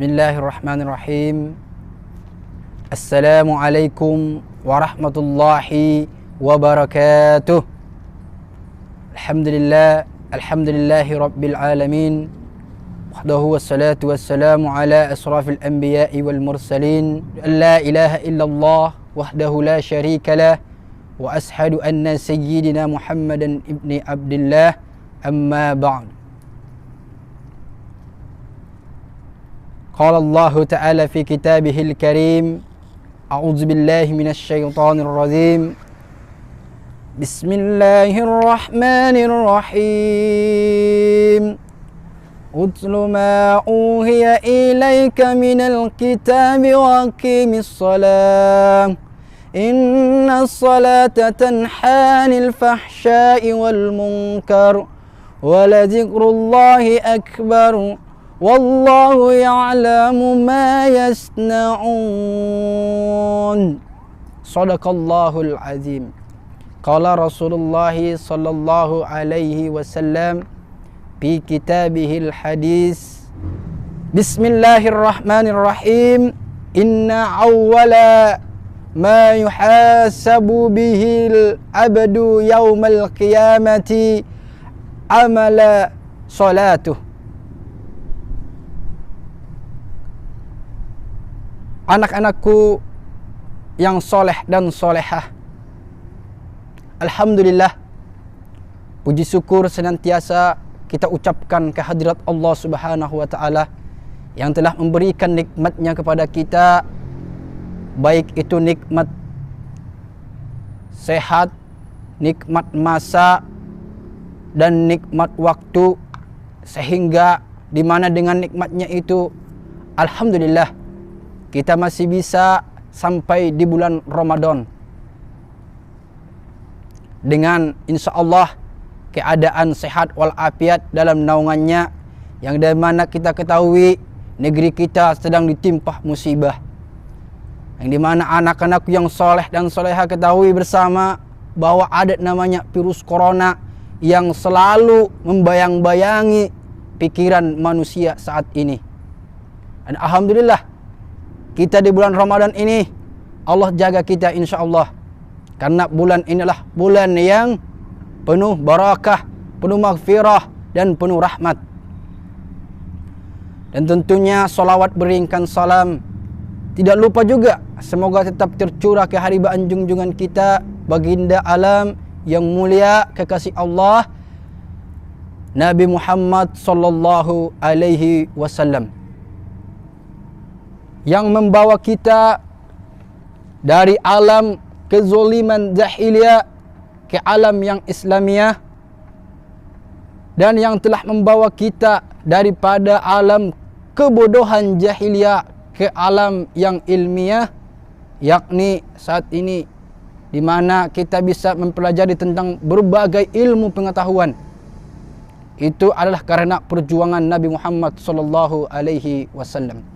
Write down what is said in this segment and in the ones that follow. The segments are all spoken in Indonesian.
Bismillahirrahmanirrahim. Assalamualaikum warahmatullahi wabarakatuh. Alhamdulillahi rabbil alamin. Wahdahu wassalatu wassalamu ala asrafil anbiya'i wal mursalin. La ilaha illallah wahdahu la syarika lah. Wa ashhadu anna sayyidina Muhammadan ibni Abdillah. Amma ba'd. قال الله تعالى في كتابه الكريم أعوذ بالله من الشيطان الرجيم بسم الله الرحمن الرحيم اتل ما أوحي إليك من الكتاب وأقم الصلاة إن الصلاة تنهى عن الفحشاء والمنكر ولذكر الله أكبر Wallahu ya'lamu ma yasna'un. Sadaqallahul azim. Qala Rasulullah sallallahu alaihi wasallam fi kitabihil hadis. Bismillahirrahmanirrahim. Inna awwala ma yuhasabu bihil abdu yawmal qiyamati amala salatuh. Anak-anakku yang soleh dan solehah, alhamdulillah, puji syukur senantiasa kita ucapkan kehadirat Allah Subhanahu wa ta'ala yang telah memberikan nikmatnya kepada kita, baik itu nikmat sehat, nikmat masa, dan nikmat waktu, sehingga di mana dengan nikmatnya itu alhamdulillah kita masih bisa sampai di bulan Ramadan dengan insya Allah keadaan sehat walafiat dalam naungannya, yang dari mana kita ketahui negeri kita sedang ditimpa musibah, yang di mana anak-anak yang soleh dan soleha ketahui bersama bahwa ada namanya virus corona yang selalu membayang-bayangi pikiran manusia saat ini. Dan alhamdulillah kita di bulan Ramadan ini Allah jaga kita insya Allah, karena bulan inilah bulan yang penuh barakah, penuh maghfirah, dan penuh rahmat. Dan tentunya salawat beringkan salam tidak lupa juga semoga tetap tercurah ke haribaan junjungan kita, baginda alam yang mulia kekasih Allah Nabi Muhammad sallallahu alaihi wasallam, yang membawa kita dari alam kezoliman jahiliyah ke alam yang Islamiyah, dan yang telah membawa kita daripada alam kebodohan jahiliyah ke alam yang ilmiah, yakni saat ini di mana kita bisa mempelajari tentang berbagai ilmu pengetahuan. Itu adalah karena perjuangan Nabi Muhammad sallallahu alaihi wasallam.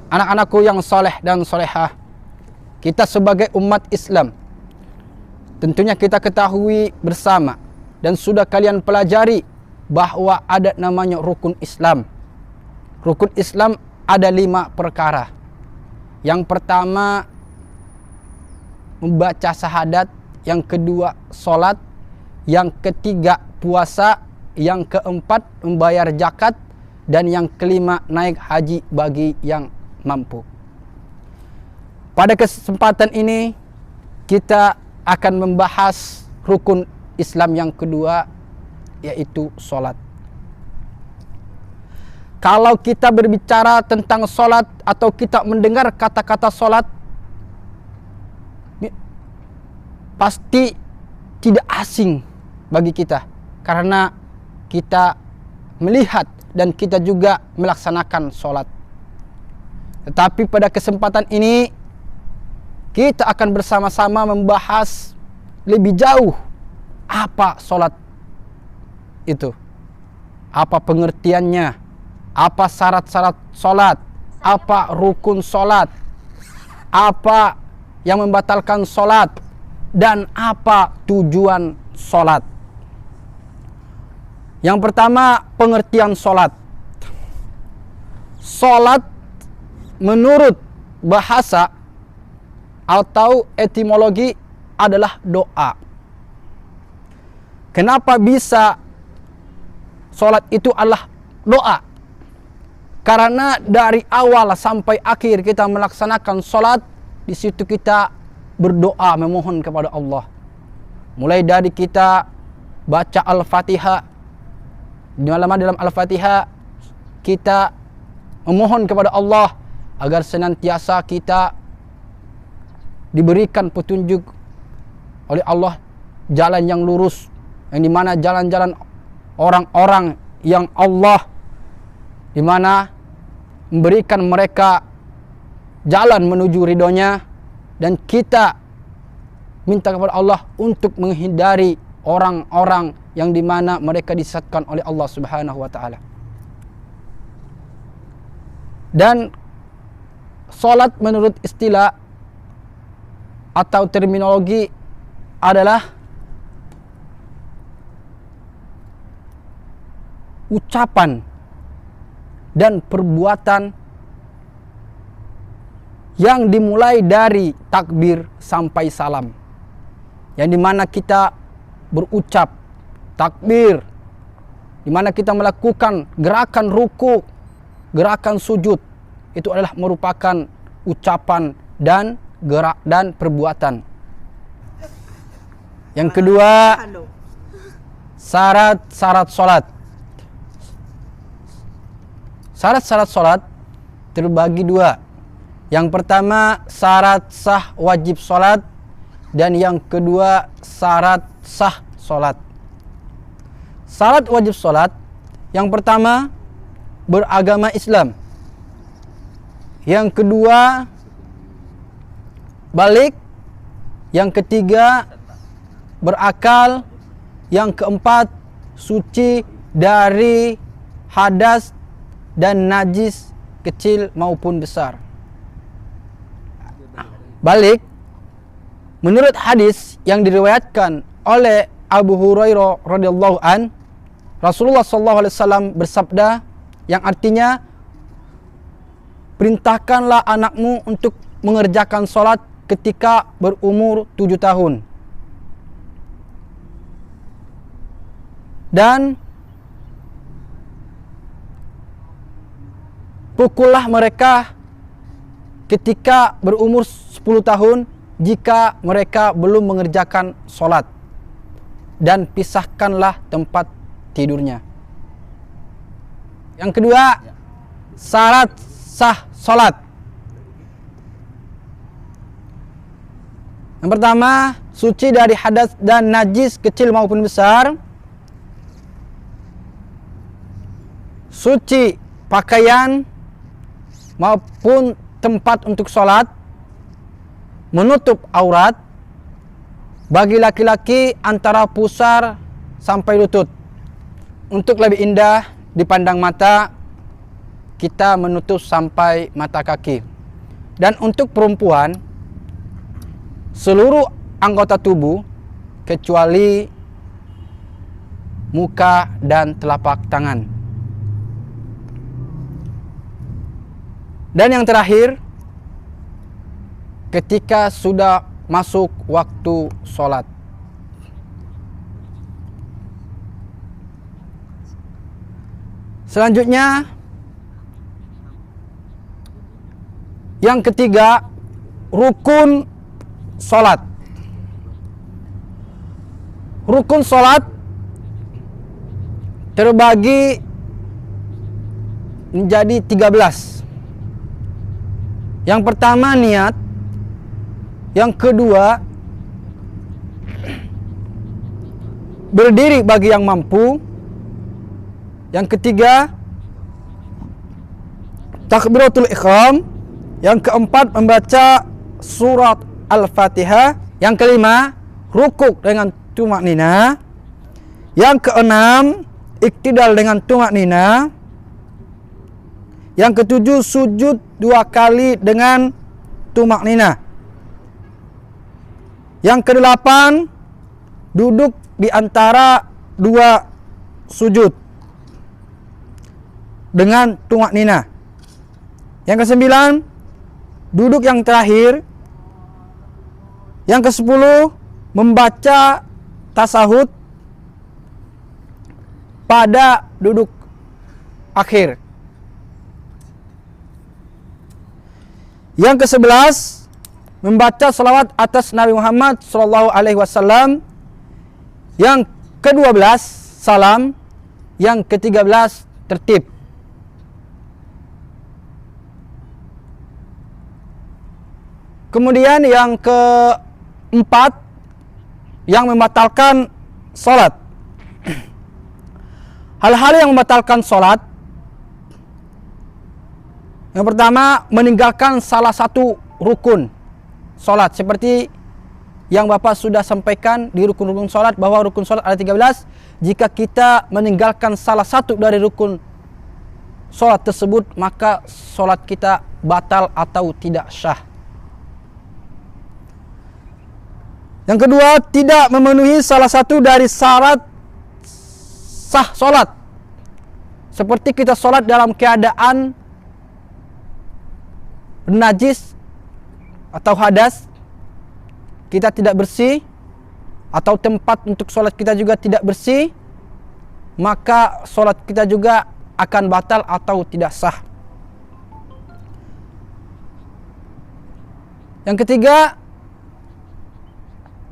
Anak-anakku yang soleh dan solehah, kita sebagai umat Islam tentunya kita ketahui bersama dan sudah kalian pelajari bahwa ada namanya rukun Islam. Rukun Islam ada 5 perkara. Yang pertama membaca syahadat, yang kedua solat, yang ketiga puasa, yang keempat membayar zakat, dan yang kelima naik haji bagi yang mampu. Pada kesempatan ini kita akan membahas rukun Islam yang kedua, yaitu solat. Kalau kita berbicara tentang solat atau kita mendengar kata-kata solat, pasti tidak asing bagi kita, karena kita melihat dan kita juga melaksanakan solat. Tetapi pada kesempatan ini kita akan bersama-sama membahas lebih jauh apa solat itu, apa pengertiannya, apa syarat-syarat solat, apa rukun solat, apa yang membatalkan solat, dan apa tujuan solat. Yang pertama, pengertian solat. Salat menurut bahasa atau etimologi adalah doa. Kenapa bisa salat itu adalah doa? Karena dari awal sampai akhir kita melaksanakan salat, di situ kita berdoa memohon kepada Allah. Mulai dari kita baca Al-Fatihah, dalam Al-Fatihah kita memohon kepada Allah agar senantiasa kita diberikan petunjuk oleh Allah jalan yang lurus, yang dimana jalan-jalan orang-orang yang Allah dimana memberikan mereka jalan menuju ridhonya, dan kita minta kepada Allah untuk menghindari orang-orang yang dimana mereka disesatkan oleh Allah Subhanahu wa ta'ala. Dan salat menurut istilah atau terminologi adalah ucapan dan perbuatan yang dimulai dari takbir sampai salam, yang dimana kita berucap takbir, dimana kita melakukan gerakan ruku, gerakan sujud, itu adalah merupakan ucapan dan gerak dan perbuatan. Yang kedua, syarat-syarat salat. Syarat-syarat salat terbagi dua. Yang pertama syarat sah wajib salat, dan yang kedua syarat sah salat. Syarat wajib salat yang pertama beragama Islam. Yang kedua balik. Yang ketiga berakal. Yang keempat suci dari hadas dan najis kecil maupun besar. Balik, menurut hadis yang diriwayatkan oleh Abu Hurairah radhiyallahu an, Rasulullah sallallahu alaihi wasallam bersabda yang artinya, perintahkanlah anakmu untuk mengerjakan salat ketika berumur 7 tahun. Dan pukullah mereka ketika berumur 10 tahun jika mereka belum mengerjakan salat, dan pisahkanlah tempat tidurnya. Yang kedua, syarat sah salat. Yang pertama, suci dari hadas dan najis kecil maupun besar. Suci pakaian maupun tempat untuk salat. Menutup aurat bagi laki-laki antara pusar sampai lutut. Untuk lebih indah dipandang mata, kita menutup sampai mata kaki. Dan untuk perempuan, seluruh anggota tubuh kecuali muka dan telapak tangan. Dan yang terakhir, ketika sudah masuk waktu sholat. Selanjutnya, yang ketiga, rukun sholat. Rukun sholat terbagi menjadi 13. Yang pertama niat. Yang kedua berdiri bagi yang mampu. Yang ketiga takbiratul ihram. Yang keempat membaca surat Al-Fatihah. Yang kelima rukuk dengan tumaknina. Yang keenam iktidal dengan tumaknina. Yang ketujuh sujud 2 kali dengan tumaknina. Yang kedelapan duduk di antara 2 sujud dengan tumaknina. Yang ke-9, duduk yang terakhir. Yang ke-10, membaca tasahud pada duduk akhir. Yang ke-11, membaca salawat atas Nabi Muhammad sallallahu alaihi wasallam. Yang ke-12, salam. Yang ke-13, tertib. Kemudian yang ke-4, yang membatalkan salat. Hal-hal yang membatalkan salat. Yang pertama, meninggalkan salah satu rukun salat, seperti yang Bapak sudah sampaikan di rukun-rukun salat, bahwa rukun salat ada 13. Jika kita meninggalkan salah satu dari rukun salat tersebut, maka salat kita batal atau tidak sah. Yang kedua, tidak memenuhi salah satu dari syarat sah salat, seperti kita salat dalam keadaan najis atau hadas, kita tidak bersih, atau tempat untuk sholat kita juga tidak bersih, maka sholat kita juga akan batal atau tidak sah. Yang ketiga,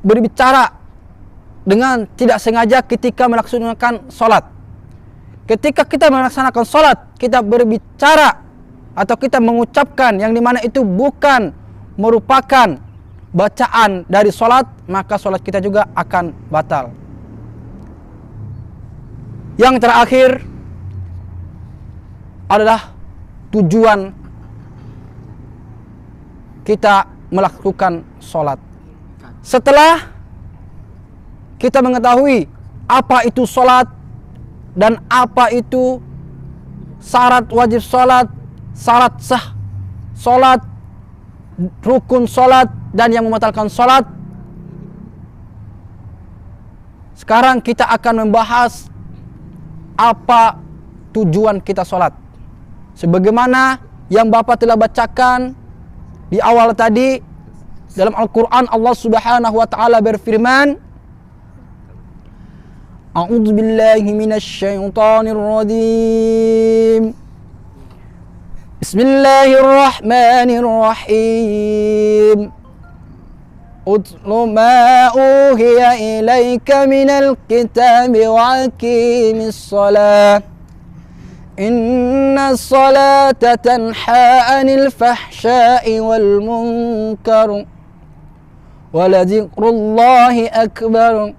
berbicara dengan tidak sengaja ketika melaksanakan sholat. Ketika kita melaksanakan sholat, kita berbicara atau kita mengucapkan yang dimana itu bukan merupakan bacaan dari sholat, maka sholat kita juga akan batal. Yang terakhir adalah tujuan kita melakukan sholat. Setelah kita mengetahui apa itu sholat dan apa itu syarat wajib sholat, syarat sah sholat, rukun sholat, dan yang membatalkan sholat, sekarang kita akan membahas apa tujuan kita sholat. Sebagaimana yang Bapak telah bacakan di awal tadi, dalam Al-Quran Allah Subhanahu wa ta'ala berfirman, A'udzu billahi minasy syaithanir rajim. Bismillahirrahmanirrahim. Utlu ma uhiya ilaika minal kitabi wa aqimis shalah. Inna salata tanha 'anil fahsya'i wal munkar. Wa la dzikrullahi akbar.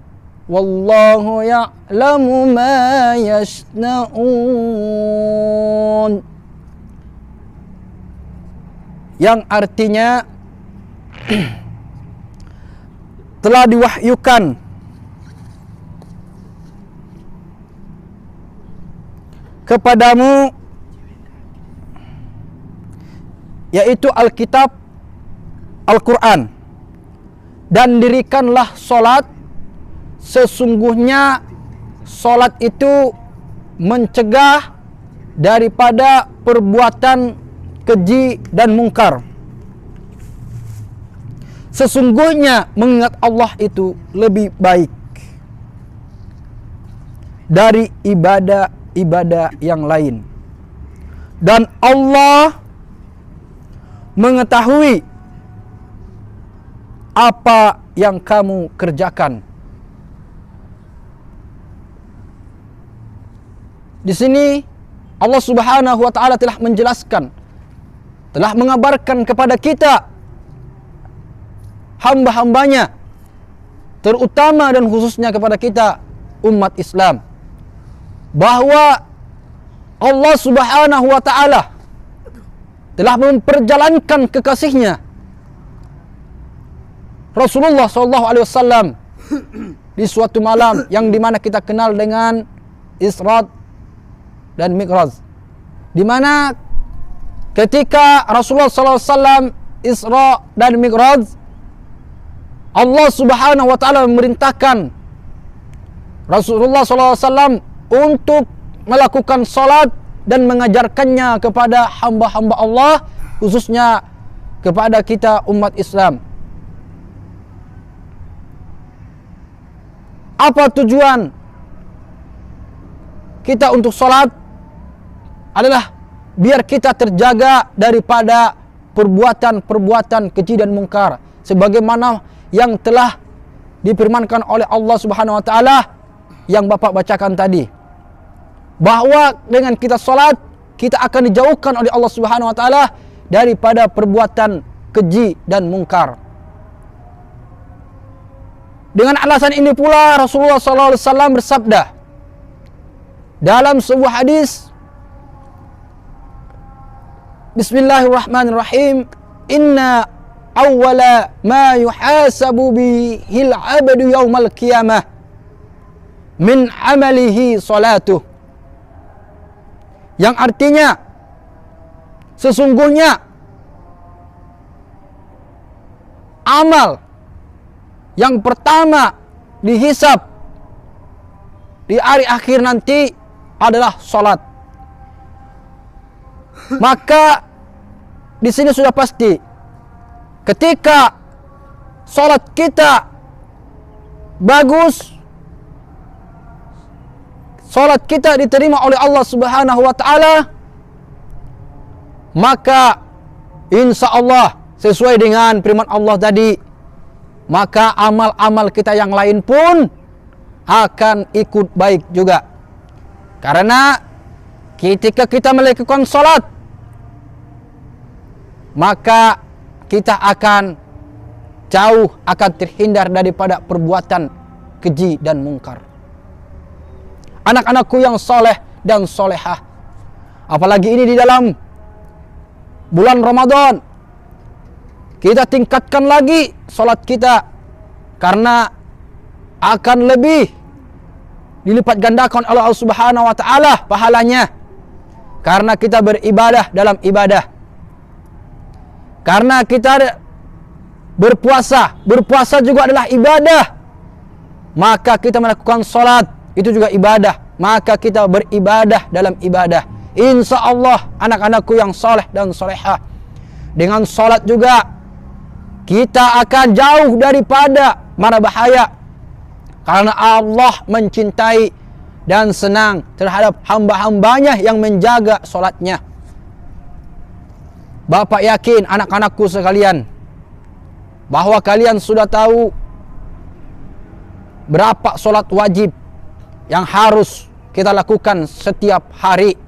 Wallahu ya'lamu ma yasna'un. Yang artinya telah diwahyukan kepadamu, yaitu Alkitab, Al-Quran, dan dirikanlah solat. Sesungguhnya solat itu mencegah daripada perbuatan keji dan mungkar. Sesungguhnya mengingat Allah itu lebih baik dari ibadah-ibadah yang lain. Dan Allah mengetahui apa yang kamu kerjakan. Di sini Allah Subhanahu wa ta'ala telah menjelaskan, telah mengabarkan kepada kita, hamba-hambanya, terutama dan khususnya kepada kita umat Islam, bahwa Allah Subhanahu wa ta'ala telah memperjalankan kekasihnya Rasulullah SAW di suatu malam yang dimana kita kenal dengan Isra dan Mi'raj, di mana ketika Rasulullah SAW Isra dan Mi'raj, Allah Subhanahu wa ta'ala memerintahkan Rasulullah SAW untuk melakukan salat dan mengajarkannya kepada hamba-hamba Allah, khususnya kepada kita umat Islam. Apa tujuan kita untuk sholat? Adalah biar kita terjaga daripada perbuatan-perbuatan keji dan mungkar, sebagaimana yang telah difirmankan oleh Allah Subhanahu wa taala yang Bapak bacakan tadi, bahwa dengan kita sholat kita akan dijauhkan oleh Allah Subhanahu wa taala daripada perbuatan keji dan mungkar. Dengan alasan ini pula Rasulullah SAW bersabda dalam sebuah hadis, Bismillahirrahmanirrahim, Inna awwala ma yuhasabu bihil abadu yawmal qiyamah min amalihi salatuh. Yang artinya, sesungguhnya amal yang pertama dihisab di hari akhir nanti adalah salat. Maka di sini sudah pasti, ketika salat kita bagus, salat kita diterima oleh Allah Subhanahu wa taala, maka insya Allah sesuai dengan firman Allah tadi, maka amal-amal kita yang lain pun akan ikut baik juga. Karena ketika kita melakukan salat, maka kita akan jauh, akan terhindar daripada perbuatan keji dan mungkar. Anak-anakku yang soleh dan solehah, apalagi ini di dalam bulan Ramadan, kita tingkatkan lagi salat kita, karena akan lebih dilipat gandakan oleh Allah Subhanahu wa taala pahalanya, karena kita beribadah dalam ibadah. Karena kita berpuasa juga adalah ibadah, maka kita melakukan salat itu juga ibadah, maka kita beribadah dalam ibadah. Insya Allah anak-anakku yang soleh dan solehah, dengan salat juga kita akan jauh daripada mara bahaya, karena Allah mencintai dan senang terhadap hamba-hambanya yang menjaga salatnya. Bapak yakin anak-anakku sekalian bahwa kalian sudah tahu berapa salat wajib yang harus kita lakukan setiap hari.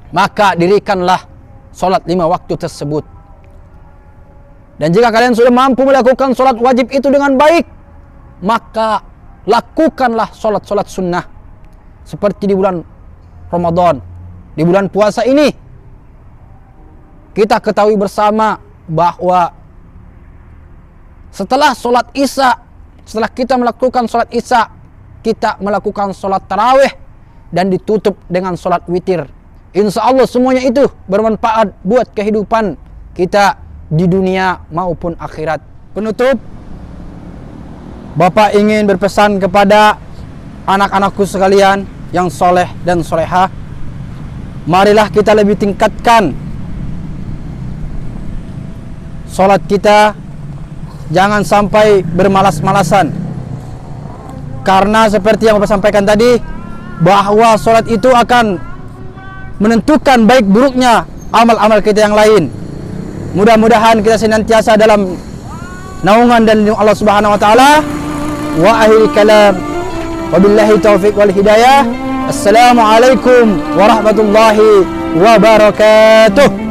Maka dirikanlah salat 5 waktu tersebut. Dan jika kalian sudah mampu melakukan salat wajib itu dengan baik, maka lakukanlah salat-salat sunnah. Seperti di bulan Ramadan, di bulan puasa ini, kita ketahui bersama bahwa setelah salat Isya, setelah kita melakukan salat Isya, kita melakukan salat tarawih dan ditutup dengan salat witir. Insya Allah semuanya itu bermanfaat buat kehidupan kita di dunia maupun akhirat. Penutup, Bapak ingin berpesan kepada anak-anakku sekalian yang soleh dan solehah, marilah kita lebih tingkatkan salat kita, jangan sampai bermalas-malasan. Karena seperti yang Bapak sampaikan tadi, bahwa salat itu akan menentukan baik buruknya amal-amal kita yang lain. Mudah-mudahan kita senantiasa dalam naungan dan lindung Allah Subhanahu wa taala. Wa akhir kalam, wabillahi taufiq wal hidayah. Assalamualaikum warahmatullahi wabarakatuh.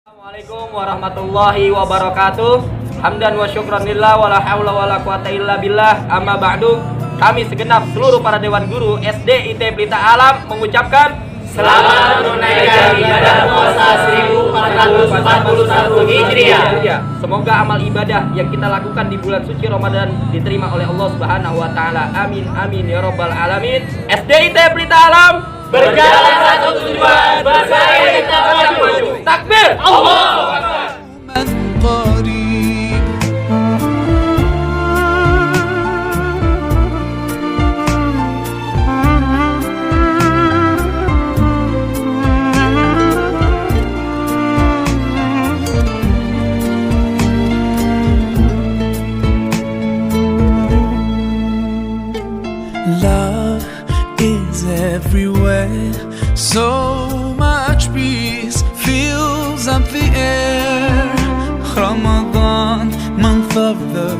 Assalamualaikum warahmatullahi wabarakatuh. Hamdan wa syukran lillah wala haula wala quwata illa billah. Amma ba'du. Kami segenap seluruh para dewan guru SD IT Pelita Alam mengucapkan Selamat menunaikan ibadah puasa 1441 Hijriah. Semoga amal ibadah yang kita lakukan di bulan suci Ramadan diterima oleh Allah Subhanahu wa taala. Amin amin ya rabbal alamin. SDIT Pelita Alam berjalan satu tujuan, bersama kita maju. Takbir. Allahu Akbar. Love is everywhere, so much peace fills up the air. Ramadan, month of the